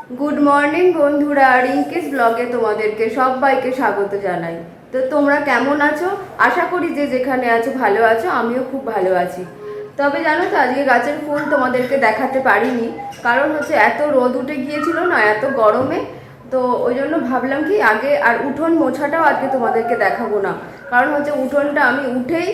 Good morning বন্ধুরা, রিঙ্কিস ব্লগে তোমাদেরকে সবাইকে স্বাগত জানাই। তো তোমরা কেমন আছো? আশা করি যে যেখানে আছো ভালো আছো। আমিও খুব ভালো আছি। তবে জানো তো, আজকে গাছের ফুল তোমাদেরকে দেখাতে পারিনি, কারণ হচ্ছে এত রোদ উঠে গিয়েছিল না, এত গরমে। তো ওই জন্য ভাবলাম কি আগে আর উঠোন মোছাটাও আজকে তোমাদেরকে দেখাবো না, কারণ হচ্ছে উঠোনটা আমি উঠেই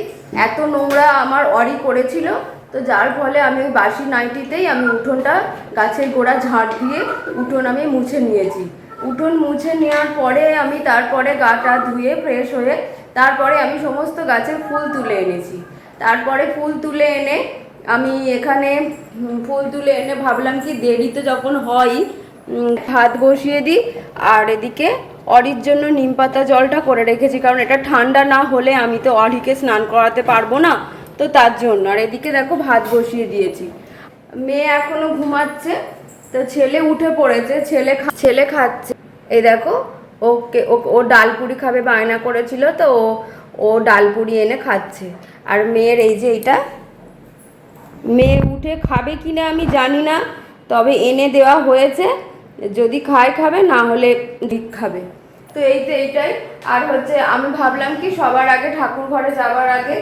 এত নোংরা আমার অরি করেছিল। তো যার ফলে আমি ওই বাসি নাইটিতেই আমি উঠোনটা গাছের গোড়া ঝাঁট দিয়ে উঠোন আমি মুছে নিয়েছি। উঠোন মুছে নেওয়ার পরে আমি তারপরে গাটা ধুয়ে ফ্রেশ হয়ে তারপরে আমি সমস্ত গাছের ফুল তুলে এনেছি। তারপরে ফুল তুলে এনে আমি এখানে ফুল তুলে এনে ভাবলাম কি দেরিতে যখন হয় ভাত বসিয়ে দিই। আর এদিকে অরির জন্য নিম পাতা জলটা করে রেখেছি, কারণ এটা ঠান্ডা না হলে আমি তো অরিকে স্নান করাতে পারবো না। তো তার জন্য। আর এদিকে দেখো ভাত বসিয়ে দিয়েছি। মেয়ে এখনো ঘুমাচ্ছে, তো ছেলে উঠে পড়েছে। ছেলে খাচ্ছে। এই দেখো, ওকে ও ডালপুরি খাবে বায়না করেছিল, তো ও ডালপুরি এনে খাচ্ছে। আর মেয়ের এই যে এটা, মেয়ে উঠে খাবে কি না আমি জানি না, তবে এনে দেওয়া হয়েছে। যদি খায় খাবে, না হলে দিক খাবে। তো এইটাই। আর হচ্ছে আমি ভাবলাম কি সবার আগে ঠাকুর ঘরে যাওয়ার আগে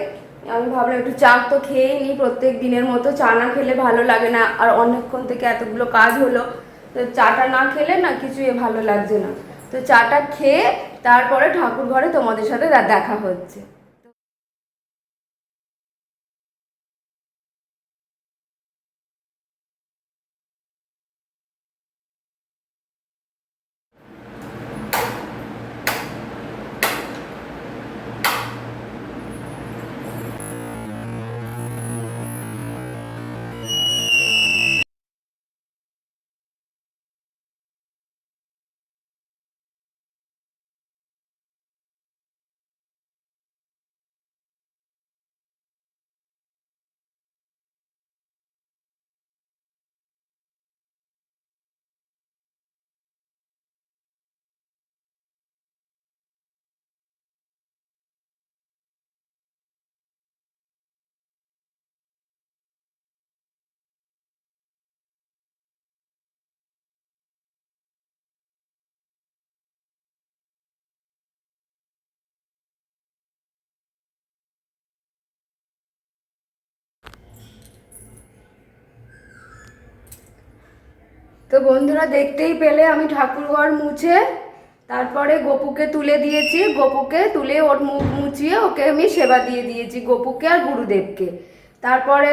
আমি ভাবলাম একটু চা তো খেয়েই নিই। প্রত্যেক দিনের মতো চা না খেলে ভালো লাগে না, আর অনেকক্ষণ থেকে এতগুলো কাজ হলো, তো চাটা না খেলে না কিছুই ভালো লাগছে না। তো চাটা খেয়ে তারপরে ঠাকুর ঘরে তোমাদের সাথে দেখা হচ্ছে। তো বন্ধুরা, দেখতেই পেলে আমি ঠাকুরঘর মুছে তারপরে গপুকে তুলে দিয়েছি। গপুকে তুলে ওর মুখ মুছিয়ে ওকে আমি সেবা দিয়ে দিয়েছি, গপুকে আর গুরুদেবকে। তারপরে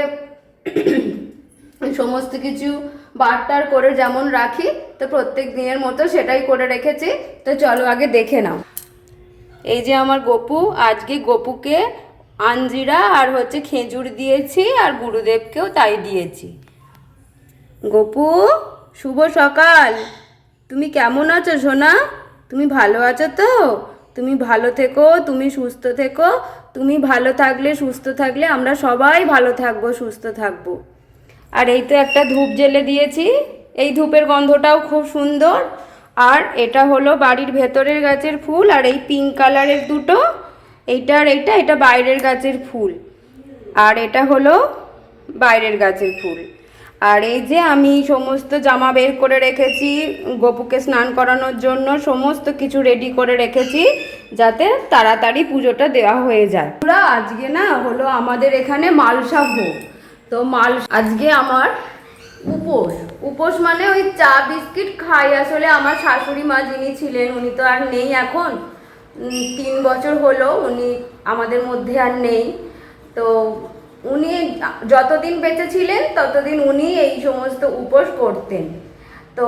সমস্ত কিছু বারটার করে যেমন রাখি, তো প্রত্যেক দিনের মতো সেটাই করে রেখেছি। তো চলো আগে দেখে নাও। এই যে আমার গপু, আজকে গপুকে আঞ্জিরা আর হচ্ছে খেজুর দিয়েছি, আর গুরুদেবকেও তাই দিয়েছি। গপু, শুভ সকাল। তুমি কেমন আছো সোনা? তুমি ভালো আছো তো? তুমি ভালো থেকো, তুমি সুস্থ থেকো। তুমি ভালো থাকলে, সুস্থ থাকলে আমরা সবাই ভালো থাকবো, সুস্থ থাকবো। আর এই তো একটা ধূপ জ্বেলে দিয়েছি। এই ধূপের গন্ধটাও খুব সুন্দর। আর এটা হলো বাড়ির ভেতরের গাছের ফুল, আর এই পিঙ্ক কালারের দুটো, এইটা আর এইটা, এটা বাইরের গাছের ফুল। আর এটা হলো বাইরের গাছের ফুল। আর এই যে আমি সমস্ত জামা বের করে রেখেছি গপুকে স্নান করানোর জন্য, সমস্ত কিছু রেডি করে রেখেছি যাতে তাড়াতাড়ি পুজোটা দেওয়া হয়ে যায়। পুরা আজকে না হলো আমাদের এখানে মালসা ভোগ। তো আজকে আমার উপোস। উপোস মানে ওই চা বিস্কিট খাই। আসলে আমার শাশুড়ি মা যিনি ছিলেন, উনি তো আর নেই এখন। 3 বছর হলো উনি আমাদের মধ্যে আর নেই। তো উনি যতদিন বেঁচে ছিলেন ততদিন উনি এই সমস্ত উপোস করতেন। তো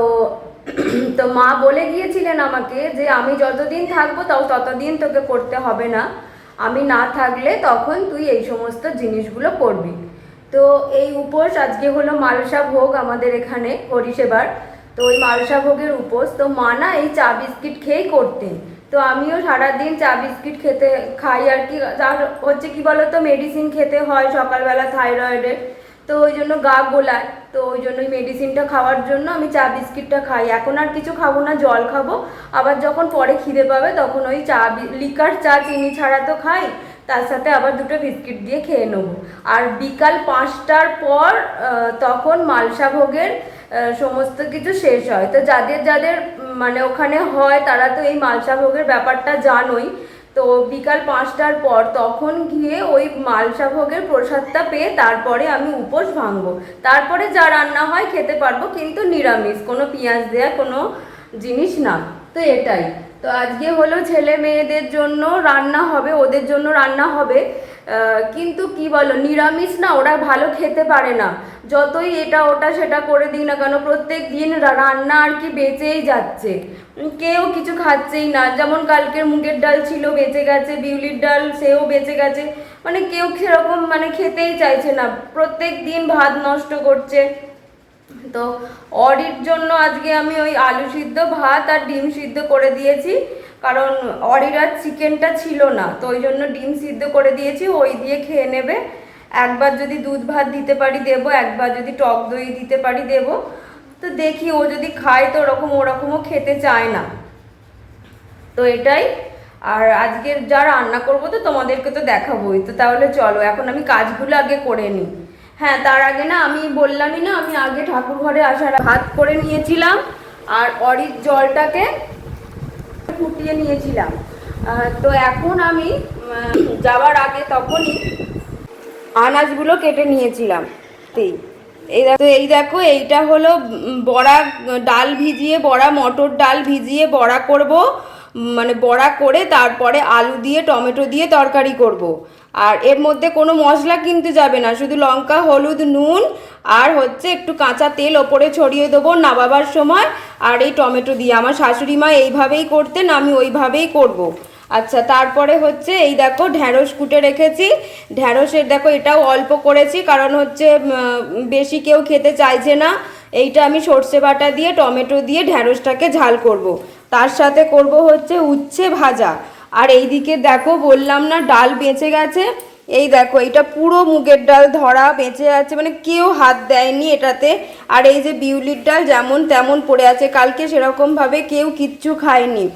তো মা বলে গিয়েছিলেন আমাকে যে আমি যতদিন থাকবো ততদিন তোকে করতে হবে না, আমি না থাকলে তখন তুই এই সমস্ত জিনিসগুলো করবি। তো এই উপোস আজকে হলো মালসা ভোগ আমাদের এখানে হরিসেবার। তো ওই মালসা ভোগের উপোস তো মা না এই চা বিস্কিট খেয়েই করতেন। তো আমিও সারাদিন চা বিস্কিট খাই আর কি। আর হচ্ছে কি বলতো, মেডিসিন খেতে হয় সকালবেলা থাইরয়েডের, তো ওই জন্য গা গোলায়। তো ওই জন্য মেডিসিনটা খাওয়ার জন্য আমি চা বিস্কিটটা খাই। এখন আর কিছু খাবো না, জল খাবো। আবার যখন পরে খিদে পাবে তখন ওই লিকার চা চিনি ছাড়া তো খাই, তার সাথে আবার দুটো বিস্কিট দিয়ে খেয়ে নেবো। আর বিকাল 5টার পর তখন মালসা ভোগের সমস্ত কিছু শেষ হয়। তো যাদের যাদের মানে ওখানে হয় তারা তো এই মালসা ভোগের ব্যাপারটা জানোই। তো বিকাল 5টার পর তখন গিয়ে ওই মালসা ভোগের প্রসাদটা পেয়ে তারপরে আমি উপোস ভাঙবো। তারপরে যা রান্না হয় খেতে পারবো, কিন্তু নিরামিষ, কোনো পেঁয়াজ দেওয়া কোনো জিনিস না। তো এটাই। তো আজকে হলো ছেলে মেয়েদের জন্য রান্না হবে, ওদের জন্য রান্না হবে, কিন্তু কি বলো, নিরামিষ না ওরা ভালো খেতে পারে না। যতই এটা ওটা সেটা করে দিই না কেন, প্রত্যেক দিন রান্না আর কি বেঁচেই যাচ্ছে, কেউ কিছু খাচ্ছেই না। যেমন কালকের মুগের ডাল ছিল বেঁচে গেছে, বিউলির ডাল সেও বেঁচে গেছে, মানে কেউ সেরকম মানে খেতেই চাইছে না, প্রত্যেক দিন ভাত নষ্ট করছে। তো অরির জন্য আজকে আমি ওই আলু সিদ্ধ ভাত আর ডিম সিদ্ধ করে দিয়েছি, কারণ অরির আর চিকেনটা ছিল না, তো ওই জন্য ডিম সিদ্ধ করে দিয়েছি, ওই দিয়ে খেয়ে নেবে। একবার যদি দুধ ভাত দিতে পারি দেবো, একবার যদি টক দই দিতে পারি দেবো। তো দেখি ও যদি খায় তো ওরকমও খেতে চায় না। তো এটাই। আর আজকের যা রান্না করবো তো তোমাদেরকে তো দেখাবোই। তো তাহলে চলো এখন আমি কাজগুলো আগে করে নিই। হ্যাঁ, তার আগে না আমি বললামই না, আমি আগে ঠাকুর ঘরে আসার ভাত করে নিয়েছিলাম আর অরির জলটাকে ফুটিয়ে নিয়েছিলাম। তো এখন আমি যাওয়ার আগে তখনই আনাজগুলো কেটে নিয়েছিলাম। এই দেখো এইটা হলো বড়া, ডাল ভিজিয়ে বড়া, মটর ডাল ভিজিয়ে বড়া করব, মানে বড়া করে তারপরে আলু দিয়ে টমেটো দিয়ে তরকারি করব। আর এর মধ্যে কোনো মশলা কিনতে যাবে না, শুধু লঙ্কা হলুদ নুন আর হচ্ছে একটু কাঁচা তেল ওপরে ছড়িয়ে দেবো নামাবার সময়, আর এই টমেটো দিয়ে। আমার শাশুড়ি মা এইভাবেই করতেন, আমি ওইভাবেই করব। আচ্ছা, তারপরে হচ্ছে এই দেখো ঢ্যাঁড়স কুটে রেখেছি। ঢ্যাঁড়সের দেখো এটাও অল্প করেছি, কারণ হচ্ছে বেশি কেউ খেতে চাইছে না। এইটা আমি সর্ষে বাটা দিয়ে টমেটো দিয়ে ঢ্যাঁড়সটাকে ঝাল করব। তার সাথে করব হচ্ছে উচ্ছে ভাজা। আর এইদিকে দেখো বললাম না ডাল বেঁচে গেছে, এই দেখো এটা পুরো মুগের ডাল ধরা বেঁচে আছে, মানে কেউ হাত দেয়নি এটাতে। আর এই যে বিউলির ডাল যেমন তেমন পড়ে আছে, কালকে সেরকমভাবে কেউ কিচ্ছু খায়নি।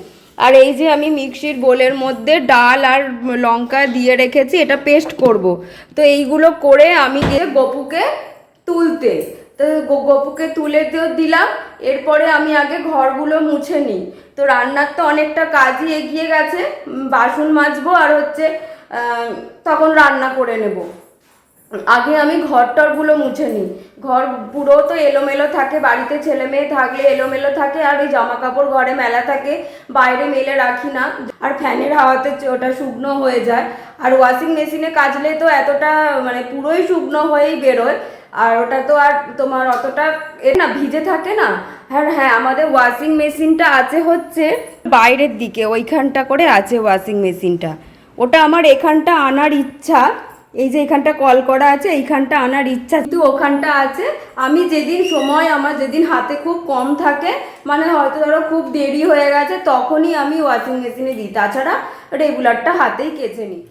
আর এই যে আমি মিক্সির বোলের মধ্যে ডাল আর লঙ্কা দিয়ে রেখেছি, এটা পেস্ট করব। তো এইগুলো করে আমি গিয়ে গপুকে তুলতে, তো গপুকে তুলে দিলাম। এরপরে আমি আগে ঘরগুলো মুছে নিই। তো রান্নার তো অনেকটা কাজই এগিয়ে গেছে, বাসন মাজবো আর হচ্ছে তখন রান্না করে নেব। আগে আমি ঘরটরগুলো মুছে নিই। ঘর পুরো তো এলোমেলো থাকে, বাড়িতে ছেলে মেয়ে থাকলে এলোমেলো থাকে, আর ওই জামা কাপড় ঘরে মেলা থাকে, বাইরে মেলে রাখি না, আর ফ্যানের হাওয়াতে ওটা শুকনো হয়ে যায়। আর ওয়াশিং মেশিনে কাচলে তো এতটা মানে পুরোই শুকনো হয়েই বেরোয়, আর ওটা তো আর তোমার অতটা না ভিজে থাকে না। হ্যাঁ হ্যাঁ, আমাদের ওয়াশিং মেশিনটা আছে হচ্ছে বাইরের দিকে, ওইখানটা করে আছে ওয়াশিং মেশিনটা। ওটা আমার এখানটা আনার ইচ্ছা, এই যে এখানটা কল করা আছে, এইখানটা আনার ইচ্ছা, কিন্তু ওখানটা আছে। আমি যেদিন সময় আমার যেদিন হাতে খুব কম থাকে, মানে হয়তো ধরো খুব দেরি হয়ে গেছে, তখনই আমি ওয়াশিং মেশিনে দিই, তাছাড়া রেগুলারটা হাতেই কেচে নিই।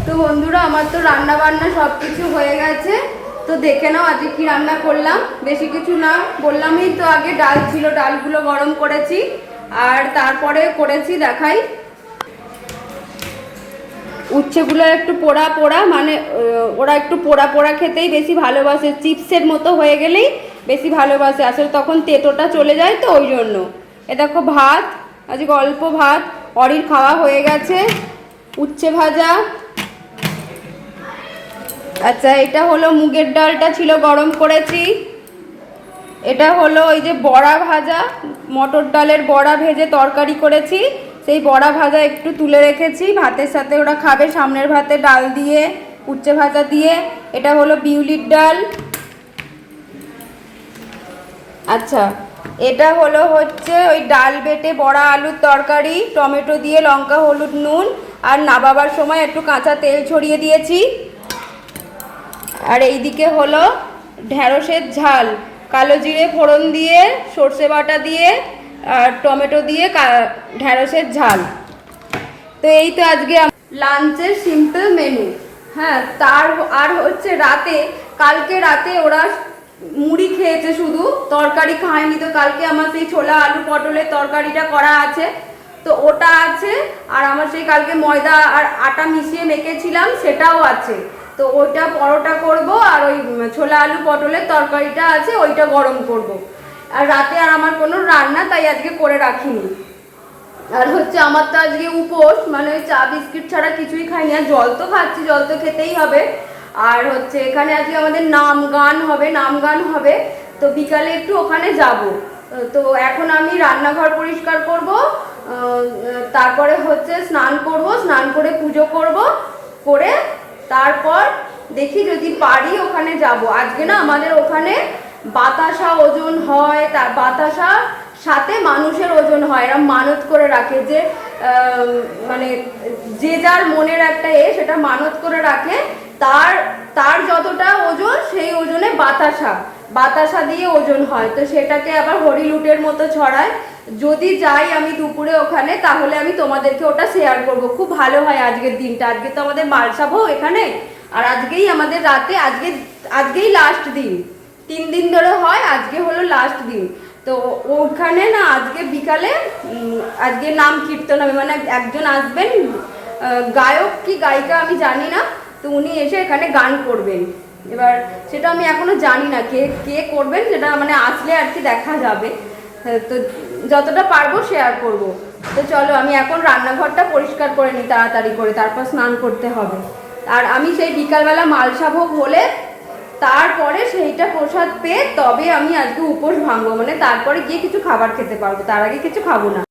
তো বন্ধুরা, আমার তো রান্না বান্না সব কিছু হয়ে গেছে। তো দেখে নাও আজকে কি রান্না করলাম। বেশি কিছু না, বললামই তো আগে, ডাল ছিল, ডালগুলো গরম করেছি। আর তারপরে করেছি, দেখাই, উচ্ছেগুলো একটু পোড়া পোড়া, মানে ওরা একটু পোড়া পোড়া খেতেই বেশি ভালোবাসে, চিপসের মতো হয়ে গেলেই বেশি ভালোবাসে, আসলে তখন তেঁতোটা চলে যায়, তো ওই জন্য। এ দেখো ভাত, আজকে অল্প ভাত, অরির খাওয়া হয়ে গেছে। উচ্ছে ভাজা, আচ্ছা এটা হলো মুগের ডালটা ছিল, গরম করেছি। এটা হলো ওই যে বড়া ভাজা, মটর ডালের বড়া ভেজে তরকারি করেছি, সেই বড়া ভাজা একটু তুলে রেখেছি, ভাতের সাথে ওরা খাবে, সামনের ভাতে ডাল দিয়ে, উচ্ছে ভাজা দিয়ে। এটা হলো বিউলির ডাল। আচ্ছা, এটা হলো হচ্ছে ওই ডাল বেটে বড়া আলুর তরকারি, টমেটো দিয়ে, লঙ্কা হলুদ নুন, আর নাবাবার সময় একটু কাঁচা তেল ছড়িয়ে দিয়েছি। আর এইদিকে হলো ঢ্যাঁড়সের ঝাল, কালো জিরে ফোড়ন দিয়ে, সর্ষে বাটা দিয়ে, আর টমেটো দিয়ে ঢ্যাঁড়সের ঝাল। তো এই তো আজকে লাঞ্চের সিম্পল মেনু। হ্যাঁ, তার আর হচ্ছে রাতে, কালকে রাতে ওরা মুড়ি খেয়েছে, শুধু তরকারি খায়নি। তো কালকে আমার সেই ছোলা আলু পটলের তরকারিটা করা আছে, তো ওটা আছে। আর আমার সেই কালকে ময়দা আর আটা মিশিয়ে মেখেছিলাম, সেটাও আছে। তো ওইটা পরোটা করব, আর ওই ছোলা আলু পটলের তরকারিটা আছে, ওইটা গরম করব। আর রাতে আর আমার কোনো রান্না তাই আজকে করে রাখিনি। আর হচ্ছে আমার তো আজকে উপোস, মানে ওই চা বিস্কিট ছাড়া কিছুই খাইনি। আর জল তো খাচ্ছি, জল তো খেতেই হবে। আর হচ্ছে এখানে আজকে আমাদের নাম গান হবে। তো বিকালে একটু ওখানে যাব। তো এখন আমি রান্নাঘর পরিষ্কার করব, তারপরে হচ্ছে স্নান করব, স্নান করে পুজো করব, করে তারপর দেখি যদি পারি ওখানে যাব। আজকে না আমাদের ওখানে বাতাসা ওজন হয়, তার বাতাসা সাথে মানুষের ওজন হয়, এরা মানত করে রাখে যে মানে যে যার মনের একটা সেটা মানত করে রাখে, তার তার যতটা ওজন সেই ওজনে বাতাসা দিয়ে ওজন হয়। তো সেটাকে আবার হরিলুটের মতো ছড়ায়। যদি যাই আমি দুপুরে ওখানে, তাহলে আমি তোমাদেরকে ওটা শেয়ার করব। খুব ভালো হয় আজকের দিনটা। আজকে তো আমাদের মালসাবো এখানে, আর আজকেই আমাদের রাতে, আজকেই লাস্ট দিন। 3 দিন ধরে হয়, আজকে হলো লাস্ট দিন। তো ওখানে না আজকে বিকালে আজকে নাম কীর্তন হবে, মানে একজন আসবেন, গায়ক কি গায়িকা আমি জানি না, তো উনি এসে এখানে গান করবেন। এবার সেটা আমি এখনো জানি না কে কে করবেন, সেটা মানে আসলে আর কি দেখা যাবে। তো যতটা পারবো শেয়ার করব। তো চলো আমি এখন রান্নাঘরটা পরিষ্কার করে নিই তাড়াতাড়ি করে, তারপর স্নান করতে হবে। আর আমি সেই বিকালবেলা মালসা ভোগ হলে তারপরে সেইটা প্রসাদ পেয়ে তবে আমি আজকে উপোস ভাঙবো, মানে তারপরে গিয়ে কিছু খাবার খেতে পারবো, তার আগে কিছু খাবো না।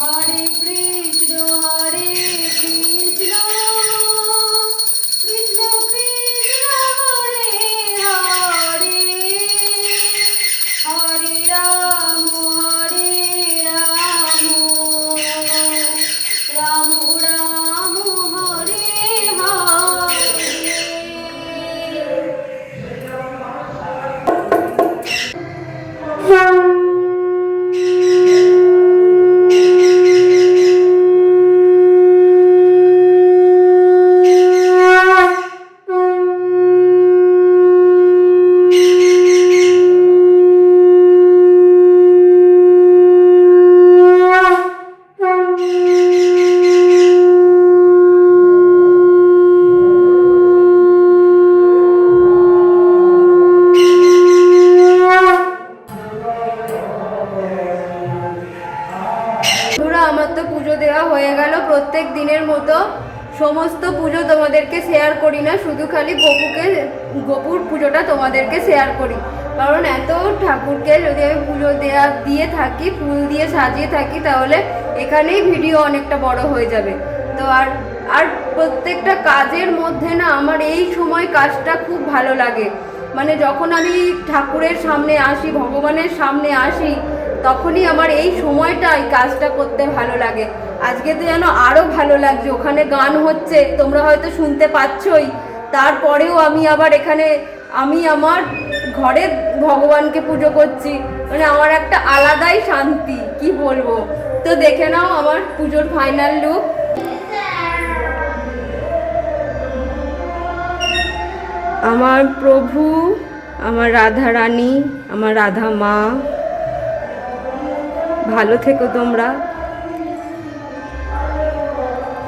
হরে কৃষ্ণ আমার তো পুজো দেওয়া হয়ে গেল। প্রত্যেক দিনের মতো সমস্ত পুজো তোমাদেরকে শেয়ার করি না, শুধু খালি গোপুর পুজোটা তোমাদেরকে শেয়ার করি। কারণ এত ঠাকুরকে যদি আমি পুজো দিয়ে থাকি, ফুল দিয়ে সাজিয়ে থাকি, তাহলে এখানেই ভিডিও অনেকটা বড় হয়ে যাবে। তো আর প্রত্যেকটা কাজের মধ্যে না আমার এই সময় কাজটা খুব ভালো লাগে। মানে যখন আমি ঠাকুরের সামনে আসি, ভগবানের সামনে আসি, তখনই আমার এই সময়টা এই কাজটা করতে ভালো লাগে। আজকে তো যেন আরও ভালো লাগছে, ওখানে গান হচ্ছে, তোমরা হয়তো শুনতে পাচ্ছই। তারপরেও আমি আবার এখানে আমার ঘরে ভগবানকে পুজো করছি, মানে আমার একটা আলাদাই শান্তি, কি বলবো। তো দেখে নাও আমার পুজোর ফাইনাল লুক। আমার প্রভু, আমার রাধা রানী, আমার রাধা মা, ভালো থেকো তোমরা।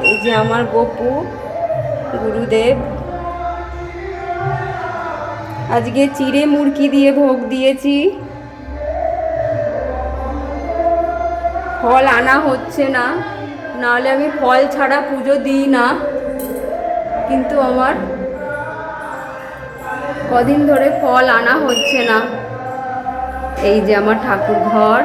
এই যে আমার গোপু, গুরুদেব। আজকে চিড়ে মুরকি দিয়ে ভোগ দিয়েছি। ফল আনা হচ্ছে না, নাহলে আমি ফল ছাড়া পুজো দিই না। কিন্তু আমার কদিন ধরে ফল আনা হচ্ছে না। এই যে আমার ঠাকুর ঘর।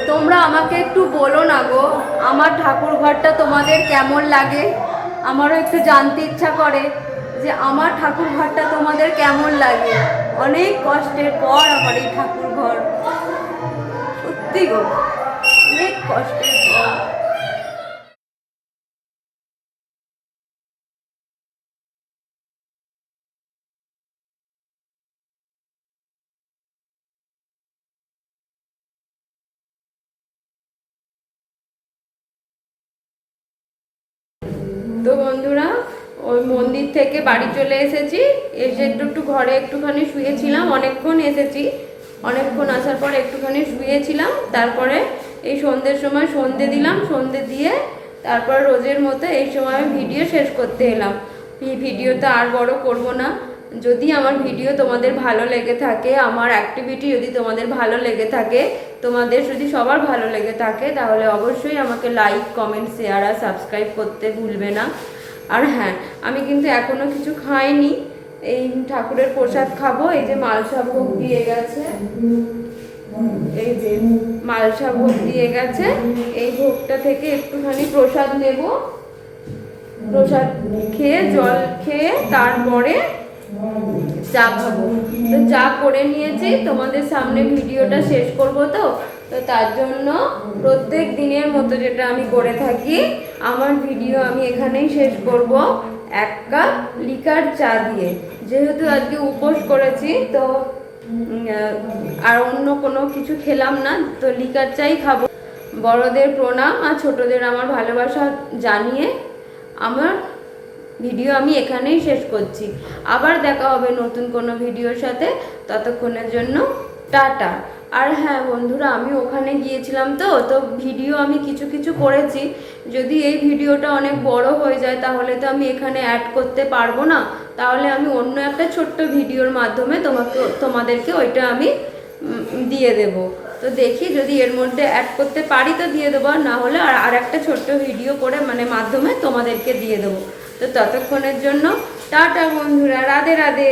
তোমরা আমাকে একটু বলো না গো, আমার ঠাকুর ঘরটা তোমাদের কেমন লাগে? আমারও একটু জানতে ইচ্ছা করে যে আমার ঠাকুর ঘরটা তোমাদের কেমন লাগে। অনেক কষ্টের পর আমার এই ঠাকুর ঘর, সত্যি গো, অনেক কষ্টের পর। তো বন্ধুরা, ওই মন্দির থেকে বাড়ি চলে এসেছি। এসে একটু ঘরে একটুখানি শুয়েছিলাম, অনেকক্ষণ এসেছি। অনেকক্ষণ আসার পর একটুখানি শুয়েছিলাম। তারপরে এই সন্ধ্যের সময় সন্ধে দিলাম, সন্ধে দিয়ে তারপর রোজের মতো এই সময় আমি ভিডিও শেষ করতে এলাম। ভিডিওটা আর বড় করব না। যদি আমার ভিডিও তোমাদের ভালো লেগে থাকে, আমার অ্যাক্টিভিটি যদি তোমাদের ভালো লেগে থাকে, তোমাদের যদি সবার ভালো লেগে থাকে, তাহলে অবশ্যই আমাকে লাইক, কমেন্ট, শেয়ার আর সাবস্ক্রাইব করতে ভুলবে না। আর হ্যাঁ, আমি কিন্তু এখনও কিছু খাইনি। এই ঠাকুরের প্রসাদ খাবো। এই যে মালসা ভোগ দিয়ে গেছে, এই যে মালসা ভোগ দিয়ে গেছে। এই ভোগটা থেকে একটুখানি প্রসাদ নেব। প্রসাদ খেয়ে, জল খেয়ে, তারপরে চা খাবো। তো চা করে নিয়েছি, তোমাদের সামনে ভিডিওটা শেষ করব। তো তার জন্য প্রত্যেক দিনের মতো যেটা আমি করে থাকি, আমার ভিডিও আমি এখানেই শেষ করব 1 কাপ লিকার চা দিয়ে। যেহেতু আজকে উপোস করেছি, তো আর অন্য কোনো কিছু খেলাম না, তো লিকার চাই খাবো। বড়দের প্রণাম আর ছোটদের আমার ভালোবাসা জানিয়ে আমার ভিডিও আমি এখানেই শেষ করছি। আবার দেখা হবে নতুন কোনো ভিডিওর সাথে। ততক্ষণের জন্য টাটা। আর হ্যাঁ বন্ধুরা, আমি ওখানে গিয়েছিলাম, তো ভিডিও আমি কিছু কিছু করেছি। যদি এই ভিডিওটা অনেক বড় হয়ে যায়, তাহলে তো আমি এখানে অ্যাড করতে পারবো না। তাহলে আমি অন্য একটা ছোট্ট ভিডিওর মাধ্যমে তোমাদেরকে ওইটা আমি দিয়ে দেব। তো দেখি যদি এর মধ্যে অ্যাড করতে পারি তো দিয়ে দেবো, না হলে আর একটা ছোট্ট ভিডিও করে মাধ্যমে তোমাদেরকে দিয়ে দেবো। তো ততক্ষণের জন্য টাটা বন্ধুরা, রাধে রাধে।